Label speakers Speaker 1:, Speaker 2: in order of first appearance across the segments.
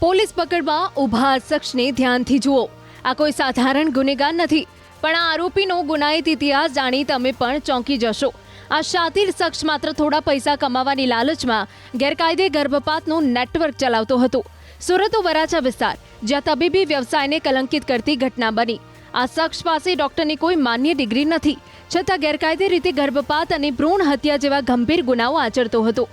Speaker 1: Police પકડમાં ઊભા શખ્સને ધ્યાનથી જુઓ। આ કોઈ સાધારણ ગુનેગાર નથી, પણ આ આરોપીનો ગુનાહિત ઇતિહાસ જાણી તમે પણ ચોંકી જશો। આ શાતિર શખ્સ માત્ર થોડા પૈસા કમાવાની લાલચમાં ગેરકાયદે ગર્ભપાતનું નેટવર્ક ચલાવતો હતો। સુરતનો વરાછા વિસ્તાર, જ્યાં તબીબી વ્યવસાયને કલંકિત કરતી ઘટના બની। આ શખ્સ પાસે ડોક્ટરની કોઈ માન્ય ડિગ્રી નથી, છતાં ગેરકાયદે રીતે ગર્ભપાત અને ભ્રૂણ હત્યા જેવા ગંભીર ગુનાઓ આચરતો હતો।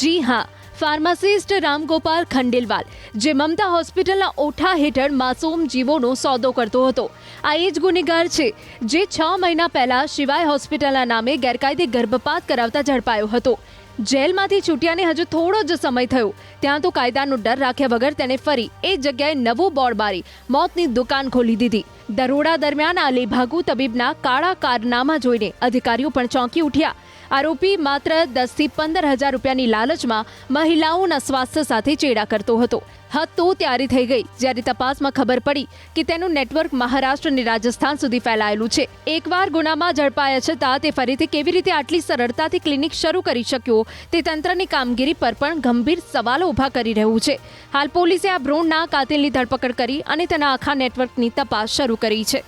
Speaker 1: જી હા, ફાર્માસિસ્ટ રામગોપાલ ખંડેલવાલ, જે મમતા હોસ્પિટલના ઓઠા હેઠળ માસૂમ જીવોનો સોદો કરતો હતો। આ એ જ ગુનેગાર છે જે 6 મહિના પહેલા શિવાય હોસ્પિટલના નામે ગેરકાયદે ગર્ભપાત કરાવતા ઝડપાયો હતો। જેલમાંથી છૂટ્યાને હજુ થોડો જ સમય થયો, ત્યાં તો કાયદાનો ડર રાખ્યા વગર તેણે ફરી એ જગ્યાએ નવું બોર્ડ બારી મોતની દુકાન ખોલી દીધી। દરોડા દરમિયાન આ લેભાગુ તબીબના કાળા કારનામા જોઈને અધિકારીઓ પણ ચોંકી ઉઠ્યા। આરોપી માત્ર 10 થી 15 હજાર રૂપિયાની લાલચમાં મહિલાઓના સ્વાસ્થ્ય સાથે ચેડા કરતો હતો। હદ તો ત્યારે થઈ ગઈ જ્યારે તપાસમાં ખબર પડી કે તેનું નેટવર્ક મહારાષ્ટ્ર અને રાજસ્થાન સુધી ફેલાયેલું છે। એકવાર ગુનામાં ઝડપાયા છતાં તે ફરીથી કેવી રીતે આટલી સરળતાથી ક્લિનિક શરૂ કરી શક્યો, તે તંત્રની કામગીરી પર પણ ગંભીર સવાલો ઊભા કરી રહ્યું છે। હાલ પોલીસે આ ભ્રૂણના કાતિલની ધરપકડ કરી અને તેના આખા નેટવર્કની તપાસ શરૂ કરી છે।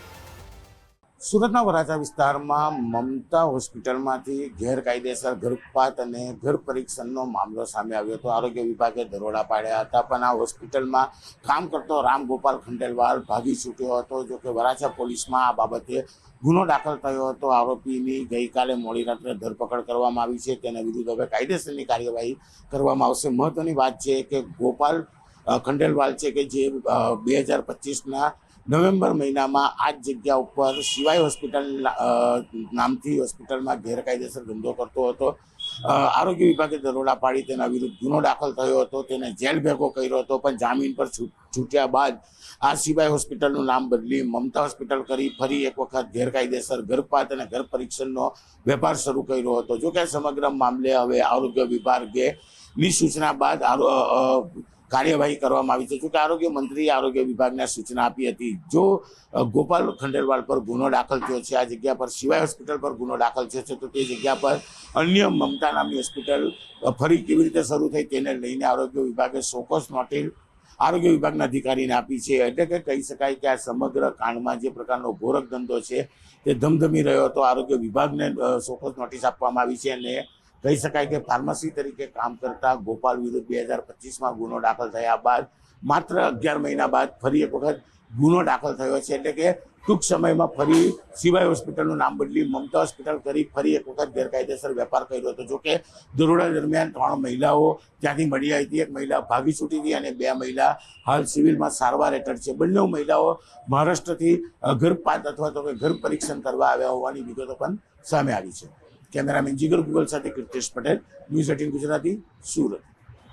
Speaker 2: સુરતના વરાછા વિસ્તારમાં મમતા હોસ્પિટલમાંથી ગેરકાયદેસર ગર્ભપાત અને ગર્ભ પરીક્ષણનો મામલો સામે આવ્યો હતો। આરોગ્ય વિભાગે દરોડા પાડ્યા હતા, પણ આ હોસ્પિટલમાં કામ કરતો રામગોપાલ ખંડેલવાલ ભાગી છૂટ્યો હતો। જો કે વરાછા પોલીસમાં આ બાબતે ગુનો દાખલ થયો હતો। આરોપીની ગઈકાલે મોડી રાત્રે ધરપકડ કરવામાં આવી છે। તેના વિરુદ્ધ હવે કાયદેસરની કાર્યવાહી કરવામાં આવશે। મહત્વની વાત છે કે ગોપાલ ખંડેલવાલ છે કે જે 2025ના નવેમ્બર મહિનામાં આ જ જગ્યા ઉપર શિવાય હોસ્પિટલ નામથી હોસ્પિટલમાં ગેરકાયદેસર ધંધો કરતો હતો। આરોગ્ય વિભાગે દરોડા પાડી તેના વિરુદ્ધ ગુનો દાખલ થયો હતો, તેને જેલ ભેગો કર્યો હતો, પણ જામીન પર છૂટ્યા બાદ આ શિવાય હોસ્પિટલનું નામ બદલી મમતા હોસ્પિટલ કરી ફરી એક વખત ગેરકાયદેસર ગર્ભપાત અને ગર્ભ પરીક્ષણનો વેપાર શરૂ કર્યો હતો। જો કે સમગ્ર મામલે હવે આરોગ્ય વિભાગની સૂચના બાદ કાર્યવાહી કરવામાં આવી છે। જોકે આરોગ્ય મંત્રીએ આરોગ્ય વિભાગને સૂચના આપી હતી, જો ગોપાલ ખંડેલવાલ પર ગુનો દાખલ થયો છે, આ જગ્યા પર શિવાય હોસ્પિટલ પર ગુનો દાખલ થયો છે, તો તે જગ્યા પર અન્ય મમતા નામની હોસ્પિટલ ફરી કેવી રીતે શરૂ થઈ તેને લઈને આરોગ્ય વિભાગે ચોક્કસ નોટિસ આરોગ્ય વિભાગના અધિકારીને આપી છે। એટલે કે કહી શકાય કે આ સમગ્ર કાંડમાં જે પ્રકારનો ગોરખ ધંધો છે તે ધમધમી રહ્યો હતો। આરોગ્ય વિભાગને ચોક્કસ નોટિસ આપવામાં આવી છે અને કહી શકાય કે ફાર્મસી તરીકે કામ કરતા ગોપાલ વિરુદ્ધ 2025માં ગુનો દાખલ થયા બાદ માત્ર 11 મહિના બાદ ફરી એક વખત ગુનો દાખલ થયો છે। એટલે કે ટૂંક સમયમાં ફરી શિવાય હોસ્પિટલનું નામ બદલી મમતા હોસ્પિટલ કરી ફરી એક વખત ગેરકાયદેસર વેપાર કર્યો હતો। જોકે દરોડા દરમિયાન 3 મહિલાઓ ત્યાંથી મળી આવી હતી। એક મહિલા ભાગી છૂટી હતી અને 2 મહિલા હાલ સિવિલમાં સારવાર હેઠળ છે। બંને મહિલાઓ મહારાષ્ટ્રથી ગર્ભપાત અથવા તો ગર્ભ પરીક્ષણ કરવા આવ્યા હોવાની વિગતો પણ સામે આવી છે। કેમેરામેન જીગર ગુગલ સાથે કીર્તિશ પટેલ, ન્યૂઝ 18 ગુજરાતી, સુરત।